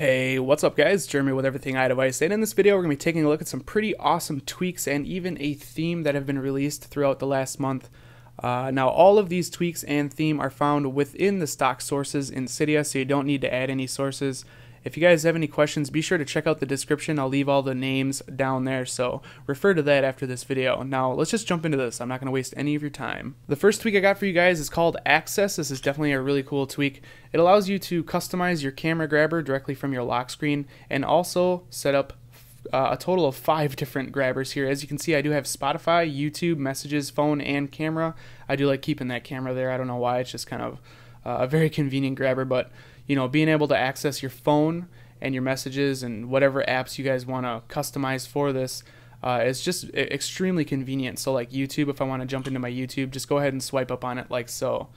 Hey, what's up guys? Jeremy with Everything iDevice, and in this video we're going to be taking a look at some pretty awesome tweaks and even a theme that have been released throughout the last month. Now all of these tweaks and theme are found within the stock sources in Cydia, so you don't need to add any sources. If you guys have any questions, be sure to check out the description. I'll leave all the names down there, so refer to that after this video. Now let's just jump into this. I'm not going to waste any of your time. The first tweak I got for you guys is called Access. This is definitely a really cool tweak. It allows you to customize your camera grabber directly from your lock screen and also set up a total of 5 different grabbers here. As you can see, I do have Spotify, YouTube, messages, phone, and camera. I do like keeping that camera there. I don't know why. It's just kind of a very convenient grabber, but you know, being able to access your phone and your messages and whatever apps you guys want to customize for this is just extremely convenient. So like YouTube, if I want to jump into my YouTube, just go ahead and swipe up on it like so.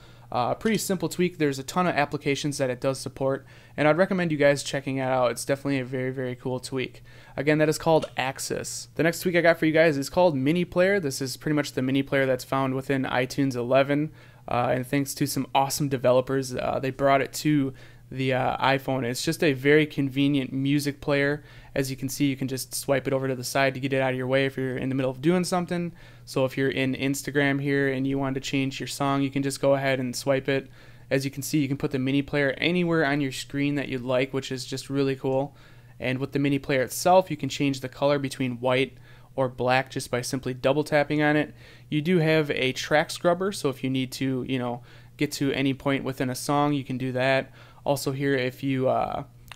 Pretty simple tweak. There's a ton of applications that it does support, and I'd recommend you guys checking it out. It's definitely a very cool tweak. Again, that is called Access. The next tweak I got for you guys is called MiniPlayer. This is pretty much the MiniPlayer that's found within iTunes 11, and thanks to some awesome developers, they brought it to the iPhone. It's just a very convenient music player. As you can see, you can just swipe it over to the side to get it out of your way if you're in the middle of doing something. So if you're in Instagram here and you want to change your song, you can just go ahead and swipe it. As you can see, you can put the MiniPlayer anywhere on your screen that you'd like, which is just really cool. And with the MiniPlayer itself, you can change the color between white or black just by simply double tapping on it. You do have a track scrubber, so if you need to, you know, get to any point within a song, you can do that. Also here, if you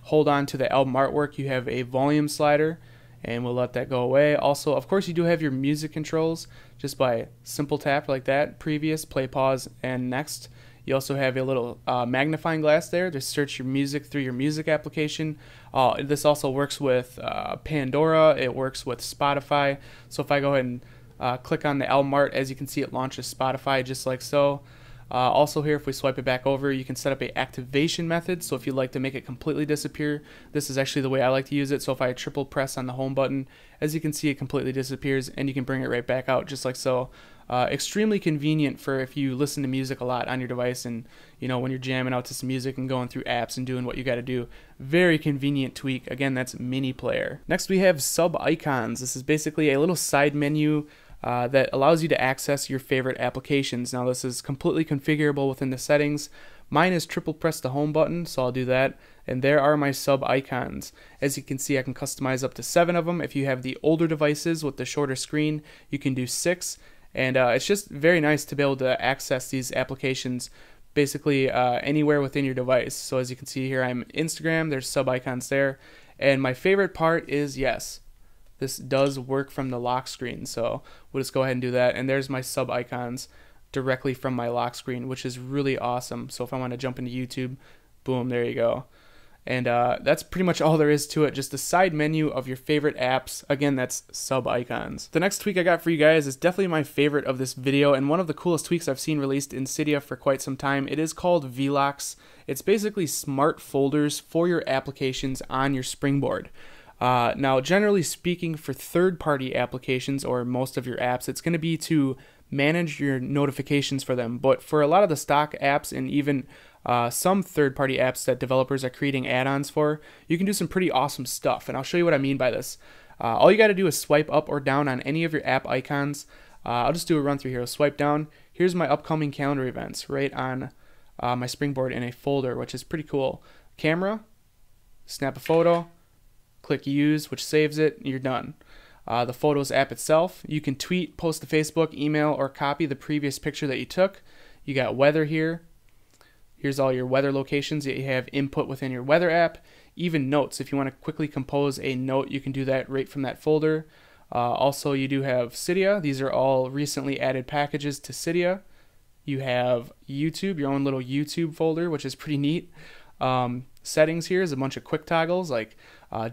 hold on to the album artwork, you have a volume slider, and we'll let that go away. Also, of course, you do have your music controls just by simple tap like that: previous, play, pause, and next. You also have a little magnifying glass there to search your music through your music application. This also works with Pandora. It works with Spotify. So if I go ahead and click on the album art, as you can see, it launches Spotify just like so. Also here, if we swipe it back over, you can set up a activation method. So if you'd like to make it completely disappear, this is actually the way I like to use it. So if I triple press on the home button, as you can see, it completely disappears, and you can bring it right back out just like so. Extremely convenient for if you listen to music a lot on your device, and you know, when you're jamming out to some music and going through apps and doing what you got to do. Very convenient tweak. Again, that's MiniPlayer. Next we have SubIcons. This is basically a little side menu that allows you to access your favorite applications. Now this is completely configurable within the settings. Mine is triple press the home button, so I'll do that, and there are my SubIcons. As you can see, I can customize up to 7 of them. If you have the older devices with the shorter screen, you can do 6, and it's just very nice to be able to access these applications basically anywhere within your device. So as you can see here, I'm Instagram, there's SubIcons there, and my favorite part is, yes, this does work from the lock screen, so we'll just go ahead and do that. And there's my SubIcons directly from my lock screen, which is really awesome. So if I want to jump into YouTube, boom, there you go. And that's pretty much all there is to it, just the side menu of your favorite apps. Again, that's SubIcons. The next tweak I got for you guys is definitely my favorite of this video, and one of the coolest tweaks I've seen released in Cydia for quite some time. It is called Velox. It's basically smart folders for your applications on your Springboard. Now, generally speaking, for third-party applications or most of your apps, it's going to be to manage your notifications for them. But for a lot of the stock apps and even some third-party apps that developers are creating add-ons for, you can do some pretty awesome stuff. And I'll show you what I mean by this. All you got to do is swipe up or down on any of your app icons. I'll just do a run through here. I'll swipe down. Here's my upcoming calendar events right on my Springboard in a folder, which is pretty cool. Camera, snap a photo, click use, which saves it, you're done. The Photos app itself, you can tweet, post to Facebook, email, or copy the previous picture that you took. You got weather here. Here's all your weather locations that you have input within your weather app. Even notes, if you want to quickly compose a note, you can do that right from that folder. Also, you do have Cydia. These are all recently added packages to Cydia. You have YouTube, your own little YouTube folder, which is pretty neat. Settings here is a bunch of quick toggles like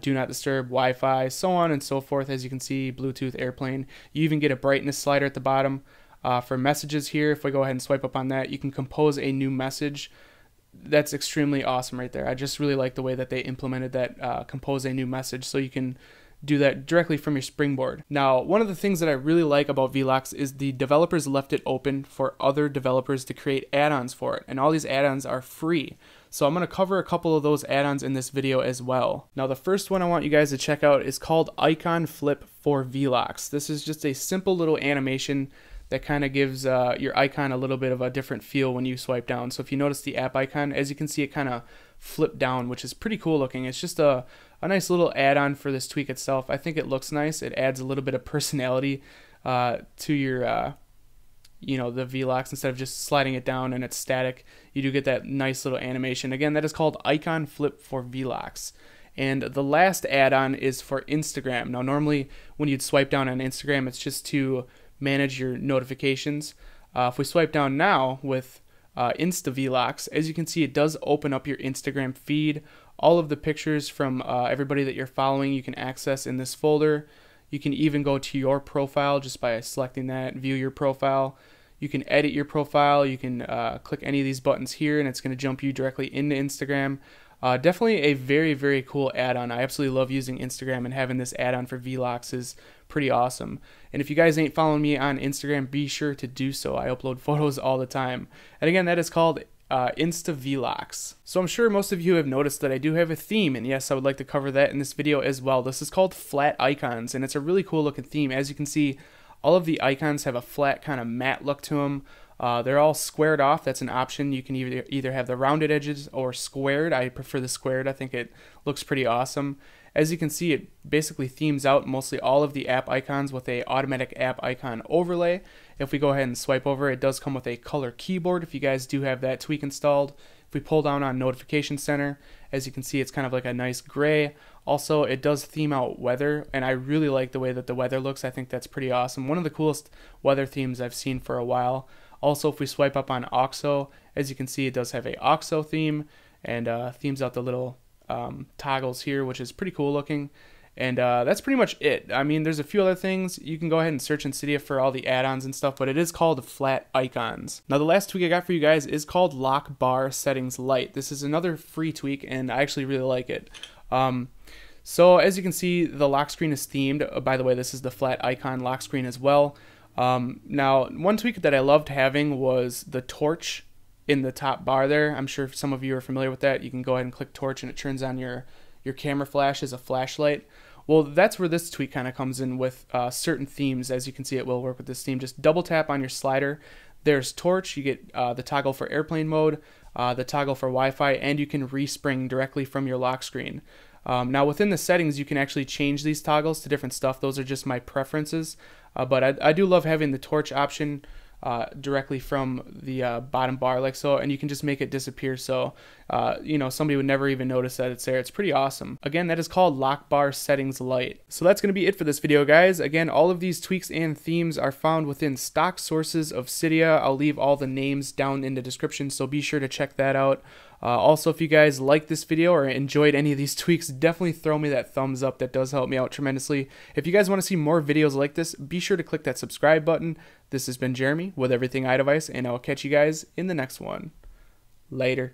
do not disturb, Wi-Fi, so on and so forth. As you can see, Bluetooth, airplane. You even get a brightness slider at the bottom. For messages here, if we go ahead and swipe up on that, you can compose a new message. That's extremely awesome right there. I just really like the way that they implemented that compose a new message, so you can do that directly from your Springboard. Now, one of the things that I really like about Velox is the developers left it open for other developers to create add-ons for it, and all these add-ons are free. So I'm going to cover a couple of those add-ons in this video as well. Now the first one I want you guys to check out is called Iconflip For Velox. This is just a simple little animation that kind of gives your icon a little bit of a different feel when you swipe down. So if you notice the app icon, as you can see, it kind of flipped down, which is pretty cool looking. It's just a nice little add-on for this tweak itself. I think it looks nice. It adds a little bit of personality to your the Velox. Instead of just sliding it down and it's static, you do get that nice little animation. Again, that is called Iconflip For Velox. And the last add-on is for Instagram. Now normally when you'd swipe down on Instagram, it's just to manage your notifications. If we swipe down now with InstaVelox, as you can see, it does open up your Instagram feed. All of the pictures from everybody that you're following you can access in this folder. You can even go to your profile just by selecting that, view your profile. You can edit your profile. You can click any of these buttons here and it's going to jump you directly into Instagram. Definitely a very, very cool add-on. I absolutely love using Instagram, and having this add-on for Velox is pretty awesome. And if you guys ain't following me on Instagram, be sure to do so. I upload photos all the time. And again, that is called InstaVelox. So I'm sure most of you have noticed that I do have a theme, and yes, I would like to cover that in this video as well. This is called FlatIcons, and it's a really cool looking theme. As you can see, all of the icons have a flat kind of matte look to them. They're all squared off. That's an option. You can either have the rounded edges or squared. I prefer the squared. I think it looks pretty awesome. As you can see, it basically themes out mostly all of the app icons with a automatic app icon overlay. If we go ahead and swipe over, it does come with a color keyboard if you guys do have that tweak installed. If we pull down on Notification Center, as you can see, it's kind of like a nice gray. Also, it does theme out weather, and I really like the way that the weather looks. I think that's pretty awesome. One of the coolest weather themes I've seen for a while. Also, if we swipe up on OXO, as you can see, it does have a OXO theme, and themes out the little toggles here, which is pretty cool looking. And that's pretty much it. I mean, there's a few other things. You can go ahead and search in Cydia for all the add-ons and stuff, but it is called FlatIcons. Now, the last tweak I got for you guys is called Lockbar Settings Lite. This is another free tweak, and I actually really like it. So as you can see, the lock screen is themed. By the way, this is the FlatIcon lock screen as well. Now, one tweak that I loved having was the torch in the top bar there. I'm sure some of you are familiar with that. You can go ahead and click torch and it turns on your camera flash as a flashlight. Well, that's where this tweak kind of comes in with certain themes. As you can see, it will work with this theme. Just double tap on your slider. There's torch. You get the toggle for airplane mode, the toggle for Wi-Fi, and you can respring directly from your lock screen. Now within the settings, you can actually change these toggles to different stuff. Those are just my preferences. But I do love having the torch option directly from the bottom bar like so, and you can just make it disappear, so somebody would never even notice that it's there. It's pretty awesome. Again, that is called Lockbar Settings Lite. So that's going to be it for this video, guys. Again, all of these tweaks and themes are found within stock sources of Cydia. I'll leave all the names down in the description, so be sure to check that out. Also, if you guys liked this video or enjoyed any of these tweaks, definitely throw me that thumbs up. That does help me out tremendously. If you guys want to see more videos like this, be sure to click that subscribe button. This has been Jeremy with Everything iDevice, and I'll catch you guys in the next one. Later.